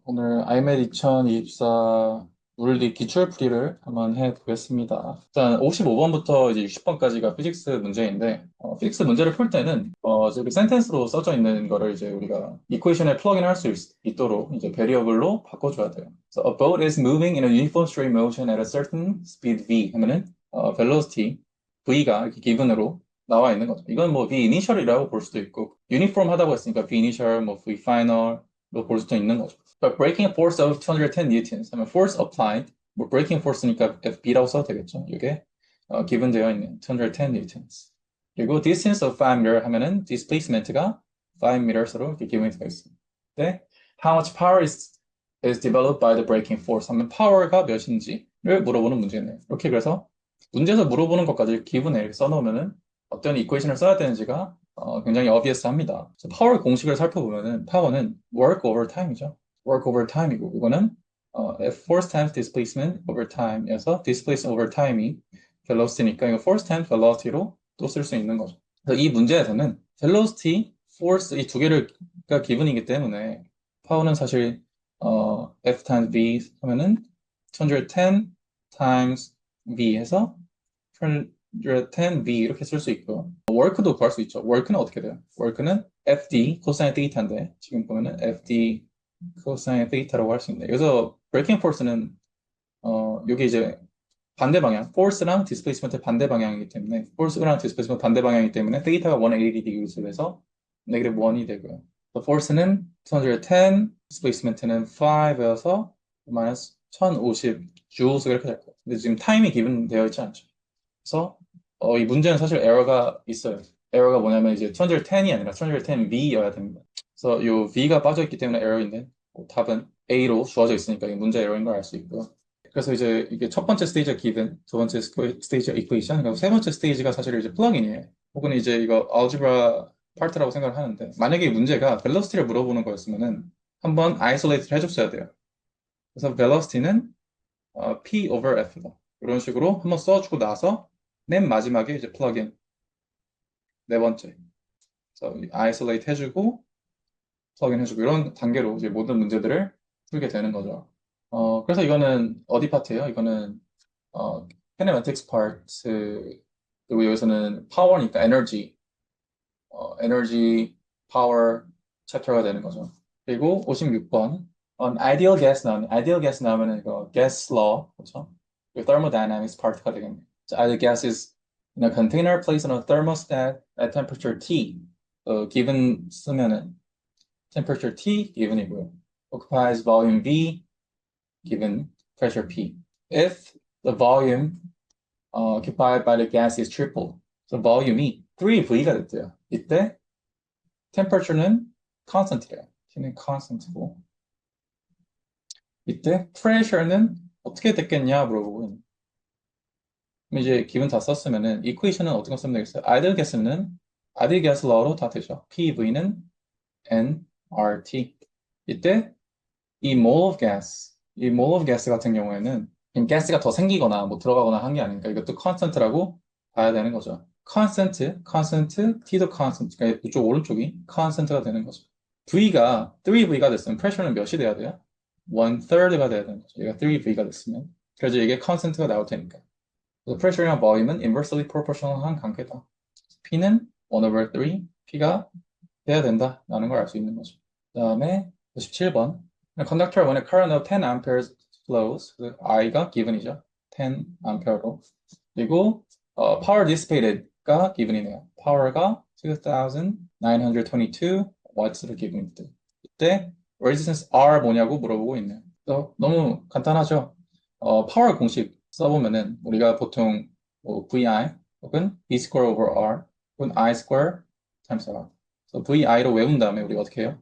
오늘 아이맥 2024 물리 기출풀이를 한번 해보겠습니다. 일단 55번부터 이제 60번까지가 피직스 문제인데, 피직스 문제를 풀 때는, 저기 센텐스로 써져 있는 거를 이제 우리가 이퀘이션에 플러그인 할 수 있도록 이제 베리어블로 바꿔줘야 돼요. So a boat is moving in a uniform straight motion at a certain speed v 하면은, velocity v가 이렇게 기분으로 나와 있는 거죠. 이건 뭐 v initial이라고 볼 수도 있고, uniform 하다고 했으니까 v initial, 뭐 v final, 로 볼 수도 있는 거죠. But breaking force of 210 newtons 하면 force applied, 뭐 breaking force니까 FB라고 써도 되겠죠. 이게 given 되어 있는 210 newtons. 그리고 distance of 5 meter 하면은 displacement가 5 meters로 이렇게 given 되어 있습니다. 네? How much power is developed by the breaking force 하면 power가 몇인지를 물어보는 문제네요. 이렇게 그래서 문제에서 물어보는 것까지 기분에 이렇게 써놓으면은 어떤 이퀘이션을 써야 되는지가 굉장히 obvious 합니다. 파워의 공식을 살펴보면은 파워는 work over time이죠. work over time이고 이거는 force times displacement over time에서 displacement over time이 velocity니까 이거 force times velocity로 또 쓸 수 있는 거죠. 그래서 이 문제에서는 velocity, force 이 두 개가 기분이기 때문에 파워는 사실 F times V 하면은 210 times V 해서 210V 이렇게 쓸 수 있고요. work도 구할 수 있죠. work는 어떻게 돼요? work는 FD 코사인 θ인데 지금 보면은 FD 코사인 θ라고 할 수 있는데 여기서 breaking force는 여기 이제 반대 방향, force랑 displacement 반대 방향이기 때문에 force랑 displacement 반대 방향이기 때문에 θ가 180degrees로 해서 네게티브 1이 되고요. force는 210, displacement는 5여서 마이너스 1050 joules 이렇게 될 거예요. 근데 지금 타임이 기본 되어 있지 않죠. 그래서 이 문제는 사실 에러가 있어요. 에러가 뭐냐면 이제 210이 아니라 210V여야 됩니다. 그래서 이 V가 빠져있기 때문에 에러인데 답은 A로 주어져 있으니까 이 문제 에러인 걸 알 수 있고요. 그래서 이제 이게 첫 번째 스테이지가 기본, 두 번째 스테이지가 이퀘이션, 그리고 세 번째 스테이지가 사실 이제 플러그인이에요. 혹은 이제 이거 알gebra 파트라고 생각을 하는데 만약에 이 문제가 벨로시티를 물어보는 거였으면은 한번 아이솔레이트를 해줬어야 돼요. 그래서 벨로시티는 P over F다. 이런 식으로 한번 써주고 나서 맨 마지막에 이제 플러그인 네 번째. 그래서 isolate 해주고 플러그인 해주고 이런 단계로 이제 모든 문제들을 풀게 되는 거죠. 그래서 이거는 어디 파트예요? 이거는 kinematics 파트 그리고 여기서는 파워니까 에너지, 파워 챕터가 되는 거죠. 그리고 56번 ideal gas 나오네. ideal gas 나오면 이거 gas law 그렇죠? thermodynamics 파트가 되겠네요. So ideal gas is in a container placed on a thermostat at temperature T. given 쓰면은 temperature T given이고요. occupies volume V given pressure P. If the volume occupied by the gas is triple, so volume이 3V가 됐대요. 이때 temperature는 constant이래요. T는 constant고 이때 pressure는 어떻게 됐겠냐 물어보고 있는. 그럼 이제 기분 다 썼으면은 equation은 어떻게 쓰면 되겠어요? ideal gas는 ideal gas law로 다 되죠. PV는 nRT. 이때 이 mole of gas, 이 mole of gas 같은 경우에는 가스가 더 생기거나 뭐 들어가거나 한 게 아니니까 이것도 constant라고 봐야 되는 거죠. constant, T도 constant, 그러니까 이쪽 오른쪽이 constant가 되는 거죠. V가 3V가 됐으면 pressure는 몇이 돼야 돼요? 1/3가 돼야 되는 거죠. 얘가 3V가 됐으면. 그래서 이게 constant가 나올 테니까. 그래서 pressure랑 volume은 inversely proportional한 관계다. P는 1 over 3, P가 돼야 된다라는 걸 알 수 있는 거죠. 그 다음에 17번. Conductor when a current of 10 amperes flows, I가 given이죠. 10 ampere로. 그리고 power dissipated가 given이네요. power가 2,922 watts로 given입니다. 이때 resistance R 뭐냐고 물어보고 있네요. 너무 간단하죠? 파워 공식 써보면은 우리가 보통 뭐 VI 혹은 B square over R 혹은 I square times R. 그래서 VI로 외운 다음에 우리가 어떻게 해요?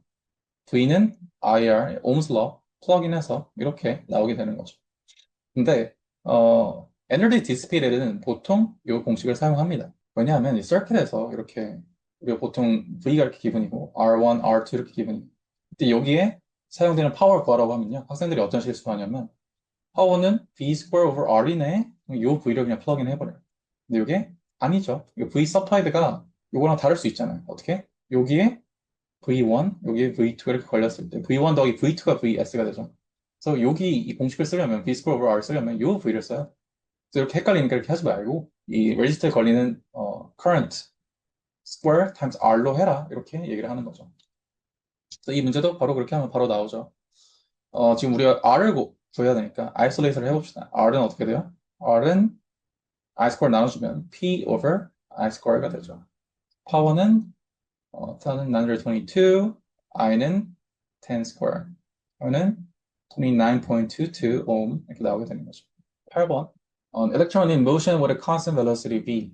V는 IR, Ohm's law 플러그인해서 이렇게 나오게 되는 거죠. 근데 energy dissipated는 보통 이 공식을 사용합니다. 왜냐하면 이 서킷에서 이렇게 우리가 보통 V가 이렇게 기분이고 R1, R2 이렇게 기분이고 근데 여기에 사용되는 파워를 구하라고 하면요. 학생들이 어떤 실수를 하냐면 파워는 V square over R이네. 요 V를 그냥 플러그인 해버려요. 근데 이게 아니죠. 이 V supplied가 요거랑 다를 수 있잖아요. 어떻게? 여기에 V1, 여기 V2가 이렇게 걸렸을 때 V1 더하기 V2가 VS가 되죠. 그래서 여기 이 공식을 쓰려면 V 스퀘어 over R 쓰려면 요 V를 써요. 그래서 이렇게 헷갈리니까 이렇게 하지 말고 이 레지스터에 걸리는 current square times R로 해라 이렇게 얘기를 하는 거죠. 그래서 이 문제도 바로 그렇게 하면 바로 나오죠. 지금 우리가 R을 구해야 되니까 isolate를 해봅시다. R은 어떻게 돼요? R은 I 스퀘어 나눠주면 P over I 스퀘어가 되죠. 파워는 1922, I는 10 square, I는 29.22 ohm 이렇게 나오게 되는 거죠. 8번. An electron in motion with a constant velocity v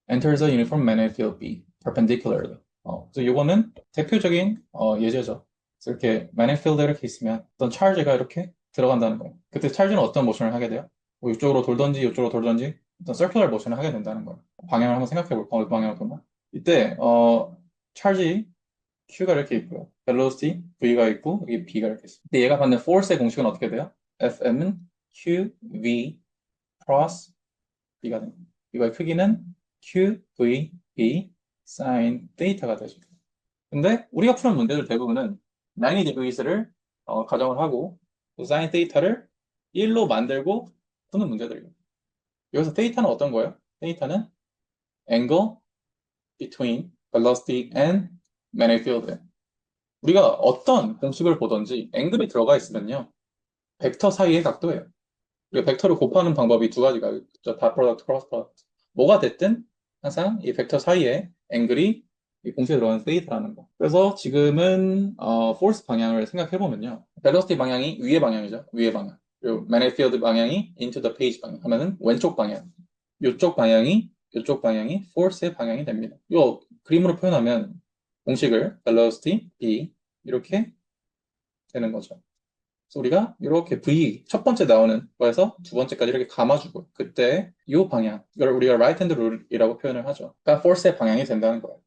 enters a uniform magnetic field B perpendicularly. 그래서 이거는 대표적인 예제죠. 그래서 이렇게 magnetic field가 이렇게 있으면 어떤 charge가 이렇게 들어간다는 거예요. 그때 charge는 어떤 모션을 하게 돼요? 뭐 이쪽으로 돌던지 이쪽으로 돌던지 어떤 circular 모션을 하게 된다는 거예요. 방향을 한번 생각해 볼까? 어느 방향으로 도나? 이때 charge Q가 이렇게 있고요. velocity V가 있고 여기 B가 이렇게 있습니다. 근데 얘가 받는 force의 공식은 어떻게 돼요? Fm은 Q, V, cross B가 됩니다. 이거의 크기는 Q, V, B, sin theta가 되죠. 근데 우리가 푸는 문제들 대부분은 90 degrees를 가정을 하고 또 sin theta를 1로 만들고 푸는 문제들이에요. 여기서 theta는 어떤 거예요? theta는 angle between velocity and magnetic field. 우리가 어떤 공식을 보든지 앵글이 들어가 있으면요. 벡터 사이의 각도예요. 우리가 벡터를 곱하는 방법이 두 가지가 있죠. 다 프로덕트, 크로스 프로덕트. 뭐가 됐든 항상 이 벡터 사이에 앵글이 이 공식에 들어가는 세이타라는 거. 그래서 지금은 force 방향을 생각해 보면요. velocity 방향이 위의 방향이죠. 위의 방향. 그리고 magnetic field 방향이 into the page 방향 하면은 왼쪽 방향. 이쪽 방향이 force의 방향이 됩니다. 이 그림으로 표현하면 공식을 velocity b 이렇게 되는 거죠. 그래서 우리가 이렇게 V 첫 번째 나오는 거에서 두 번째까지 이렇게 감아주고 그때 이 방향 이걸 우리가 right hand rule이라고 표현을 하죠. 그러니까 force의 방향이 된다는 거예요.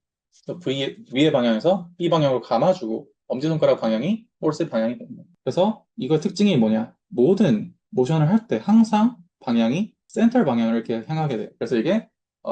그래서 V의 방향에서 B 방향으로 감아주고 엄지손가락 방향이 force의 방향이 됩니다. 그래서 이거 특징이 뭐냐? 모든 모션을 할 때 항상 방향이 센터 방향을 이렇게 향하게 돼요. 그래서 이게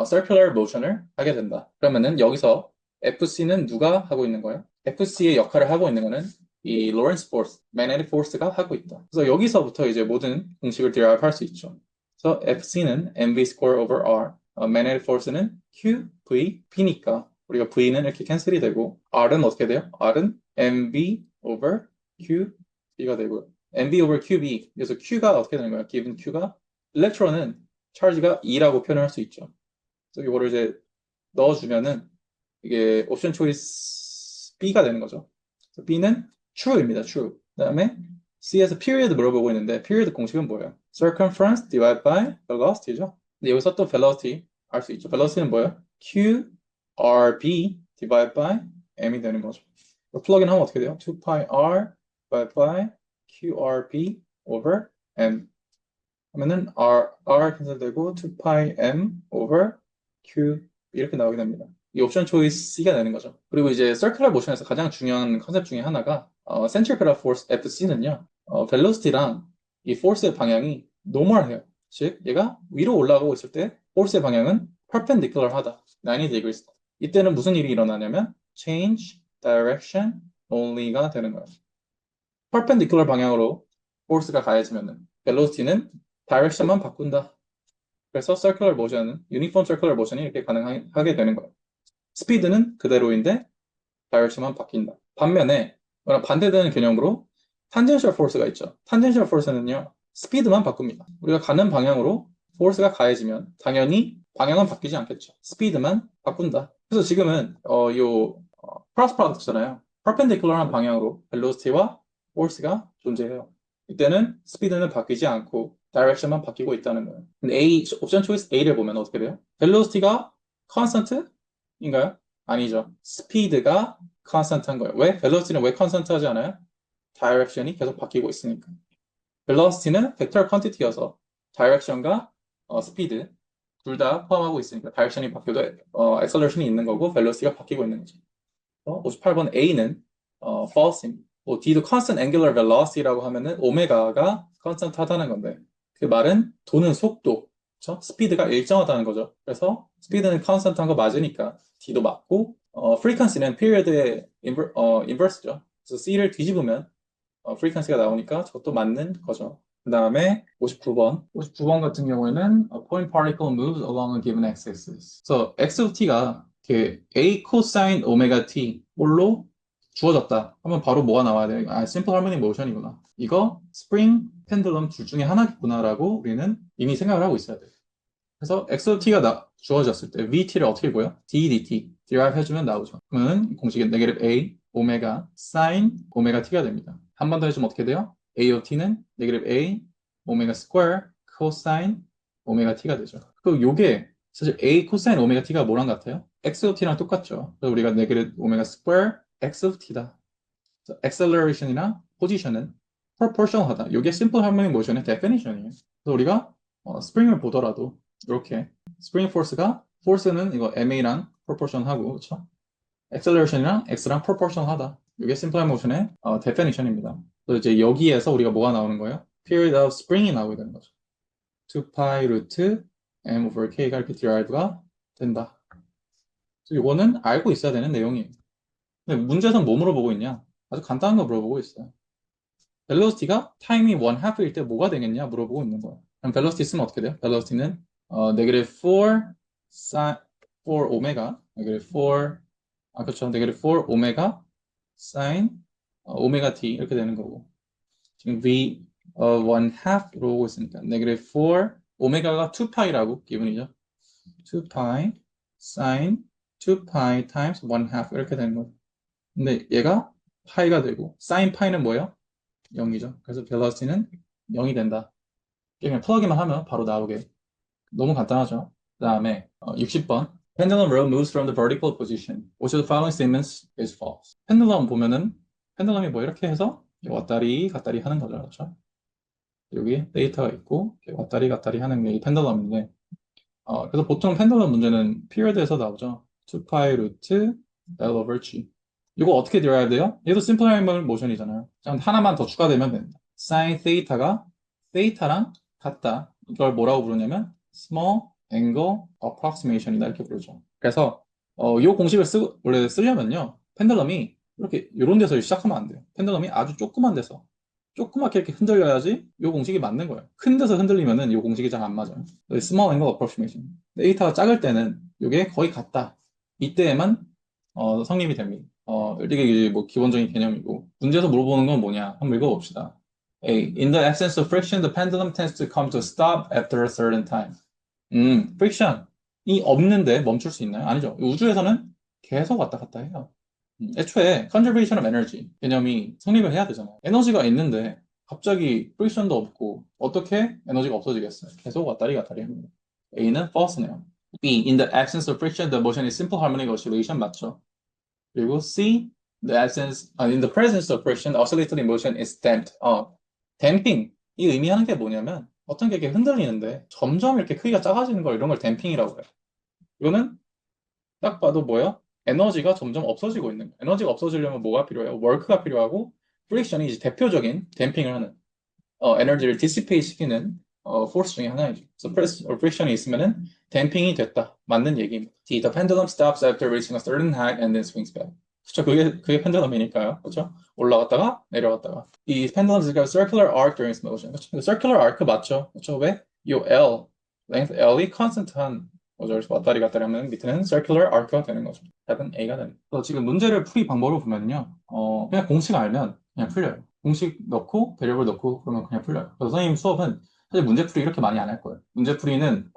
circular motion을 하게 된다. 그러면은 여기서 FC는 누가 하고 있는 거예요? FC의 역할을 하고 있는 거는 이 로렌스 포스, magnetic force가 하고 있다. 그래서 여기서부터 이제 모든 공식을 derive 할 수 있죠. 그래서 FC는 mv square over r, magnetic force는 q, v, p니까 우리가 v는 이렇게 캔슬이 되고 r은 어떻게 돼요? r은 mv over q, b가 되고요. mv over qb, 그래서 q가 어떻게 되는 거예요? given q가 일렉트론은 charge가 2라고 표현할 수 있죠. 그래서 이거를 이제 넣어주면은 이게 옵션 초이스 B가 되는 거죠. B는 true입니다. true. 그다음에 C에서 period 물어보고 있는데 period 공식은 뭐예요? circumference divided by velocity죠. 근데 여기서 또 velocity 알 수 있죠. velocity는 뭐예요? Q R B divided by M이 되는 거죠. 플러그인 하면 어떻게 돼요? 2pi R divided by Q R B over M 하면은 R 캔슬되고 2pi M over Q 이렇게 나오게 됩니다. 이 옵션 초이스 C가 되는 거죠. 그리고 이제 서큘러 모션에서 가장 중요한 컨셉 중에 하나가 센트리페탈 포스 FC는요. 벨로시티랑 이 포스의 방향이 노멀해요. 즉 얘가 위로 올라가고 있을 때 포스의 방향은 perpendicular하다. 90 degrees. 이때는 무슨 일이 일어나냐면 change direction only가 되는 거예요. perpendicular 방향으로 포스가 가해지면은 벨로시티는 direction만 바꾼다. 그래서 circular motion은 uniform circular motion이 이렇게 가능하게 되는 거예요. 스피드는 그대로인데 다이렉션만 바뀐다. 반면에 반대되는 개념으로 탄젠셜 포스가 있죠. 탄젠셜 포스는요. 스피드만 바꿉니다. 우리가 가는 방향으로 포스가 가해지면 당연히 방향은 바뀌지 않겠죠. 스피드만 바꾼다. 그래서 지금은 크로스 프로덕트잖아요. 퍼펜디큘러한 방향으로 벨로시티와 포스가 존재해요. 이때는 스피드는 바뀌지 않고 다이렉션만 바뀌고 있다는 거예요. 근데 옵션 초이스 A를 보면 어떻게 돼요? 벨로시티가 컨스턴트인가요? 아니죠. 스피드가 컨스턴트한 거예요. 왜? 벨로시티는 왜 컨스턴트하지 않아요? 다이렉션이 계속 바뀌고 있으니까. 벨로시티는 벡터 퀀티티여서 다이렉션과 스피드 둘 다 포함하고 있으니까 다이렉션이 바뀌어도 엑셀러레이션이 있는 거고 벨로시티가 바뀌고 있는 거죠. 58번 A는 false입니다. 뭐 D도 constant angular velocity라고 하면은 오메가가 constant 하다는 건데 그 말은 도는 속도, 그렇죠? 스피드가 일정하다는 거죠. 그래서 스피드는 constant한 거 맞으니까 D도 맞고 frequency는 period의 inverse죠. 그래서 C를 뒤집으면 frequency가 나오니까 저것도 맞는 거죠. 그 다음에 59번. 59번 같은 경우에는 a point particle moves along a given x-axis. 그래서 x of t가 a cosine 오메가 t로 주어졌다 하면 바로 뭐가 나와야 돼요? 아, simple harmonic motion이구나. 이거 spring, pendulum 둘 중에 하나겠구나라고 우리는 이미 생각을 하고 있어야 돼요. 그래서 x of t가 주어졌을 때 vt를 어떻게 보여? d dt derive 해주면 나오죠. 그러면 이 공식이 네게티브 a 오메가 sin 오메가 t가 됩니다. 한 번 더 해주면 어떻게 돼요? a of t는 네게티브 a 오메가 square cosine 오메가 t가 되죠. 그리고 요게 사실 a cosine 오메가 t가 뭐랑 같아요? x of t랑 똑같죠. 그래서 우리가 네게티브 오메가 square x of t다. 그래서 acceleration이나 position은 proportional하다. 요게 simple harmonic motion의 definition이에요. 그래서 우리가 스프링을 보더라도 이렇게 스프링 포스가 force는 이거 ma랑 proportion하고 그렇죠? acceleration이랑 x랑 proportion하다. 이게 simple motion의 definition입니다. 그래서 이제 여기에서 우리가 뭐가 나오는 거예요? period of spring이 나오게 되는 거죠. 2pi 루트 m over k가 이렇게 derive가 된다. 그래서 이거는 알고 있어야 되는 내용이에요. 근데 문제에서는 뭐 물어보고 있냐? 아주 간단한 거 물어보고 있어요. 벨로시티가 타임이 원 하프일 때 뭐가 되겠냐 물어보고 있는 거예요. 그럼 벨로시티 쓰면 어떻게 돼요? 벨로시티는 네게티브 4 오메가 네게티브 4 그렇죠. 네게티브 4 오메가 사인 오메가 t 이렇게 되는 거고 지금 v 원 하프로 오고 있으니까 네게티브 4 오메가가 2파이라고 기분이죠. 2파이 사인 2파이 타임스 원 하프 이렇게 되는 거죠. 근데 얘가 파이가 되고 사인 파이는 뭐예요? 0이죠. 그래서 벨로시티는 0이 된다. 그냥 플러기만 하면 바로 나오게. 너무 간단하죠. 그 다음에 60번. Pendulum row moves from the vertical position. Which of the following statements is false? 펜들럼 보면은 펜들럼이 뭐 이렇게 해서 왔다리 갔다리 하는 거죠. 그렇죠? 여기 데이터가 있고 왔다리 갔다리 하는 게 이 펜들럼인데 그래서 보통 펜들럼 문제는 period에서 나오죠. 2파이 루트 L over G. 이거 어떻게 derive 돼요? 얘도 simple harmonic motion이잖아요. 그냥 하나만 더 추가되면 됩니다. sin theta가 theta랑 같다. 이걸 뭐라고 부르냐면 small angle approximation이다 이렇게 부르죠. 그래서 이 공식을 원래 쓰려면요. 펜들럼이 이렇게 이런 데서 시작하면 안 돼요. 펜들럼이 아주 조그만 데서 조그맣게 이렇게 흔들려야지 이 공식이 맞는 거예요. 큰 데서 흔들리면은 이 공식이 잘 안 맞아요. small angle approximation. 데이터가 작을 때는 이게 거의 같다. 이때에만 성립이 됩니다. 이게 이제 뭐 기본적인 개념이고 문제에서 물어보는 건 뭐냐? 한번 읽어봅시다. A. In the absence of friction, the pendulum tends to come to a stop after a certain time. friction이 없는데 멈출 수 있나요? 아니죠. 우주에서는 계속 왔다 갔다 해요. 애초에 conservation of energy 개념이 성립을 해야 되잖아요. 에너지가 있는데 갑자기 프릭션도 없고 어떻게 에너지가 없어지겠어요? 계속 왔다리 갔다리 합니다. A는 false네요. B. In the absence of friction, the motion is simple harmonic oscillation 맞죠? 그리고 C. In the presence of friction, the oscillatory motion is damped. damping 이 의미하는 게 뭐냐면 어떤 게 이렇게 흔들리는데 점점 이렇게 크기가 작아지는 걸 이런 걸 댐핑이라고 해요. 이거는 딱 봐도 뭐예요? 에너지가 점점 없어지고 있는 거예요. 에너지가 없어지려면 뭐가 필요해요? 워크가 필요하고 프릭션이 이제 대표적인 댐핑을 하는 에너지를 디시페이트 시키는 포스 중에 하나이죠. 그래서 프릭션이 있으면은 댐핑이 됐다. 맞는 얘기입니다. D. The pendulum stops after reaching a certain height and then swings back. 그렇죠. 그게 펜들럼이니까요. 그렇죠? 올라갔다가 내려갔다가 이 펜들럼 is a circular arc during its motion. 그렇죠? circular arc 맞죠? 그렇죠? 왜? 이 L, length L이 constant한 거죠. 그래서 왔다리 갔다리 하면 밑에는 circular arc가 되는 거죠. 답은 A가 됩니다. 그래서 지금 문제를 풀이 방법을 보면요. 그냥 공식 알면 그냥 풀려요. 공식 넣고 베리어블 넣고 그러면 그냥 풀려요. 그래서 선생님 수업은 사실 문제풀이 이렇게 많이 안 할 거예요. 문제풀이는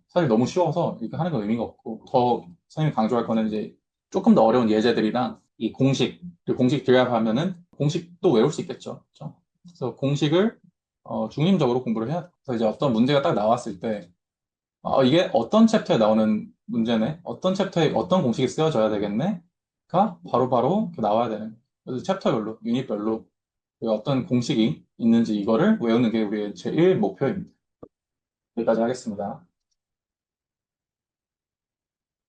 사실 너무 쉬워서 이렇게 하는 건 의미가 없고 더 선생님이 강조할 거는 이제 조금 더 어려운 예제들이랑 이 공식, 그리고 공식 드랍하면은 공식도 외울 수 있겠죠. 그렇죠? 그래서 공식을 중심적으로 공부를 해야 돼요. 그래서 이제 어떤 문제가 딱 나왔을 때 이게 어떤 챕터에 나오는 문제네? 어떤 챕터에 어떤 공식이 쓰여져야 되겠네? 가 바로바로 나와야 되는 거예요. 그래서 챕터별로, 유닛별로 그 어떤 공식이 있는지 이거를 외우는 게 우리의 제1 목표입니다. 여기까지 하겠습니다.